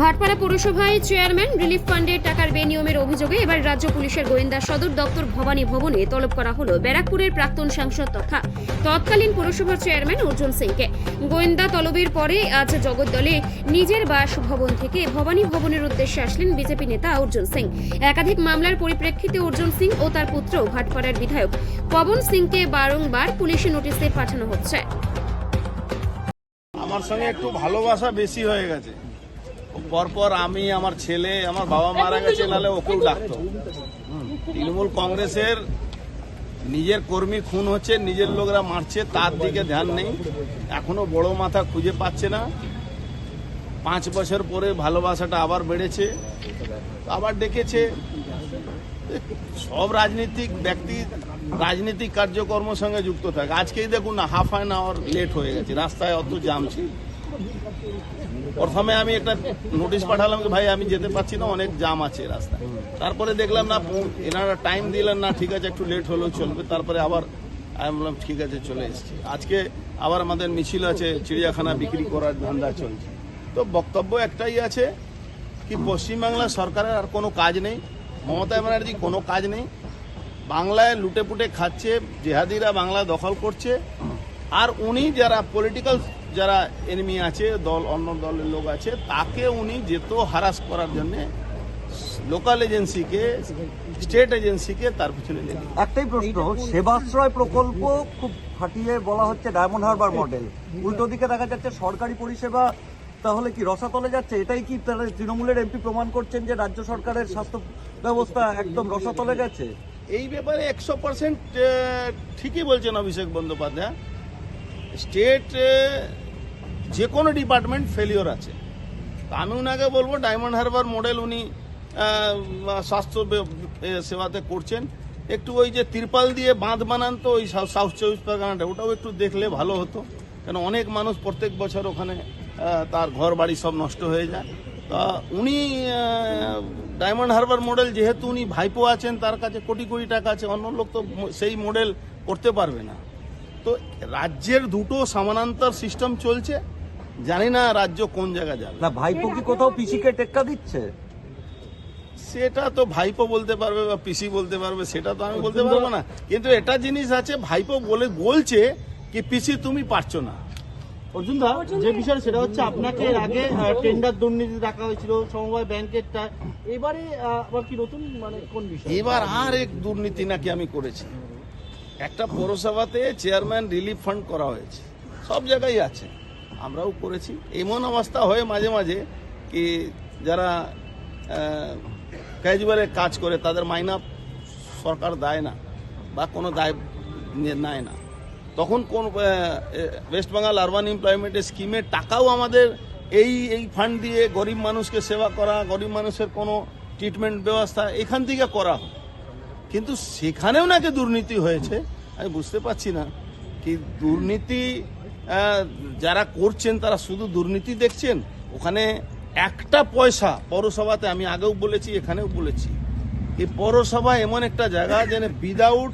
ভাটপাড়া পৌরসভায় chairman relief ফান্ডের টাকার বেনিয়মের অভিযোগে এবার রাজ্য পুলিশের গোয়েন্দা সদর দপ্তর ভবানী ভবনে তলব করা হলো ব্যারাকপুরের প্রাক্তন সাংসদ তথা তৎকালীন পৌরসভার চেয়ারম্যান অর্জুন সিংকে। গোয়েন্দা তলবের পরে আজ জগদ্দলে নিজের বাসভবন থেকে ভবানী ভবনের উদ্দেশ্যে আসলেন বিজেপি নেতা অর্জুন সিং। একাধিক মামলার পরিপ্রেক্ষিতে অর্জুন সিং ও তার পুত্র ভাটপাড়ার বিধায়ক পবন সিংকে বারংবার পুলিশি নোটিশে পাঠানো হচ্ছে। আমার সঙ্গে একটু ভালোবাসা বেশি হয়ে গেছে। পরপর আমি, আমার ছেলে, আমার বাবা মারা গেছে, নাহলে ওকেও ডাকতো। তৃণমূল কংগ্রেসের নিজের কর্মী খুন হচ্ছে, নিজের লোকরা মারছে, তার দিকে ধ্যান নেই। এখনো বড় মাথা খুঁজে পাচ্ছে না। 5 বছর পরে ভালোবাসাটা আবার বেড়েছে, আবার ডেকেছে। সব রাজনীতিক ব্যক্তি রাজনীতিক কার্যকর্মের সঙ্গে যুক্ত থাকে। আজকেই দেখুন না, হাফ অ্যান আওয়ার লেট হয়ে গেছে, রাস্তায় অত জাম ছিল। প্রথমে আমি একটা নোটিশ পাঠালাম যে ভাই আমি যেতে পারছি না, অনেক জাম আছে রাস্তায়। তারপরে দেখলাম না, এনারা টাইম দিলেন না, ঠিক আছে একটু লেট হলেও চলবে। তারপরে আবার আমি বললাম ঠিক আছে, চলে এসেছি। আজকে আবার আমাদের মিছিল আছে, চিড়িয়াখানা বিক্রি করার ধান্দা চলছে। তো বক্তব্য একটাই আছে কি, পশ্চিমবাংলা সরকারের আর কোনো কাজ নেই, মমতা ব্যানার্জি কোনো কাজ নেই। বাংলায় লুটে পুটে খাচ্ছে, জেহাদিরা বাংলা দখল করছে। আর উনি যারা পলিটিক্যাল যারা এনিমি আছে, দল অন্য দলের লোক আছে, তাকে উনি যেত হারাস করার জন্য লোকাল এজেন্সিকে, স্টেট এজেন্সিকে তার পিছনে লেগে। একটাই প্রশ্ন, সেবাশ্রয় প্রকল্প খুব ফাটিয়ে বলা হচ্ছে ডায়মন্ড হারবার মডেল, উল্টো দিকে দেখা যাচ্ছে সরকারি পরিষেবা তাহলে কি রসাতলে যাচ্ছে? এটাই কি তৃণমূলের এমপি প্রমাণ করছেন যে রাজ্য সরকারের স্বাস্থ্য ব্যবস্থা একদম রসাতলে গেছে? এই ব্যাপারে 100% ঠিকই বলছেন অভিষেক বন্দ্যোপাধ্যায়। স্টেট যে কোনো ডিপার্টমেন্ট ফেলিওর আছে। তা আমি ওনাকে বলবো, ডায়মন্ড হারবার মডেল উনি স্বাস্থ্য সেবাতে করছেন। একটু ওই যে তিরপাল দিয়ে বাঁধ বানান তো ওই সাউথ 24 পরগনাটা, ওটাও একটু দেখলে ভালো হতো। কেন অনেক মানুষ প্রত্যেক বছর ওখানে তার ঘর বাড়ি সব নষ্ট হয়ে যায়। তা উনি ডায়মন্ড হারবার মডেল, যেহেতু উনি ভাইপো আছেন, তার কাছে কোটি কোটি টাকা আছে, অন্য লোক তো সেই মডেল করতে পারবে না। তো রাজ্যের দুটো সমানান্তর সিস্টেম চলছে, জানি না রাজ্য কোন জায়গায় যাবে। না ভাইপো কি কোথাও পিসিকে টেক্কা দিচ্ছে? সেটা তো ভাইপো বলতে পারবে বা পিসি বলতে পারবে, সেটা তো আমি বলতে পারবো না। কিন্তু এটা জিনিস আছে, ভাইপো বলছে কি পিসি তুমি পারছো না। অর্জুন দা, যে বিষয় সেটা হচ্ছে আপনাকে আগে টেন্ডার দুর্নীতি রাখা হয়েছিল, সমবায় ব্যাংকেরটা, এবারে আবার কি নতুন মানে কোন বিষয়? এবার আর এক দুর্নীতি নাকি আমি করেছি। একটা পৌরসভাতে চেয়ারম্যান রিলিফ ফান্ড করা হয়েছে, সব জায়গায় আছে, আমরাও করেছি। এমন অবস্থা হয় মাঝে মাঝে কি যারা ক্যাজুয়ালে কাজ করে তাদের মাইনা সরকার দেয় না বা কোনো দায় নেয় না, তখন কোন ওয়েস্ট বেঙ্গল আরবান এমপ্লয়মেন্টের স্কিমের টাকাও আমাদের এই ফান্ড দিয়ে গরিব মানুষকে সেবা করা, গরিব মানুষের কোনো ট্রিটমেন্ট ব্যবস্থা এখান থেকে করা হয়। কিন্তু সেখানেও নাকি দুর্নীতি হয়েছে। আমি বুঝতে পারছি না কি দুর্নীতি যারা করছেন তারা শুধু দুর্নীতি দেখছেন। ওখানে একটা পয়সা পৌরসভাতে, আমি আগেও বলেছি এখানেও বলেছি, এই পৌরসভা এমন একটা জায়গা যেন without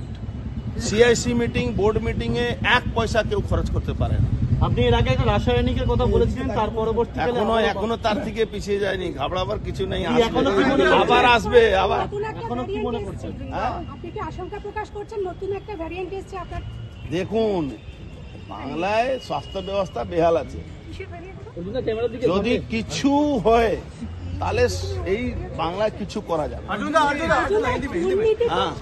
CIC meeting, board meeting এ 1 পয়সা কেউ খরচ করতে পারে না। আপনি এর আগে একটা রাসায়নিকের কথা বলেছিলেন, তার পরবর্তীকালে এখনো তার থেকে পিছিয়ে যায়নি, ঘাবড়াবার কিছু নেই, এখনো কি মনে করছেন? আবার আসবে। আবার এখনো কি মনে করছেন? আপনি কি আশঙ্কা প্রকাশ করছেন নতুন একটা ভ্যারিয়েন্ট এসেছে আপনার? দেখুন, বাংলায় স্বাস্থ্য ব্যবস্থা বেহাল আছে। যদি কিছু হয় তাহলে এই বাংলায় কিছু করা যাবে। দুর্নীতি হ্যাঁ।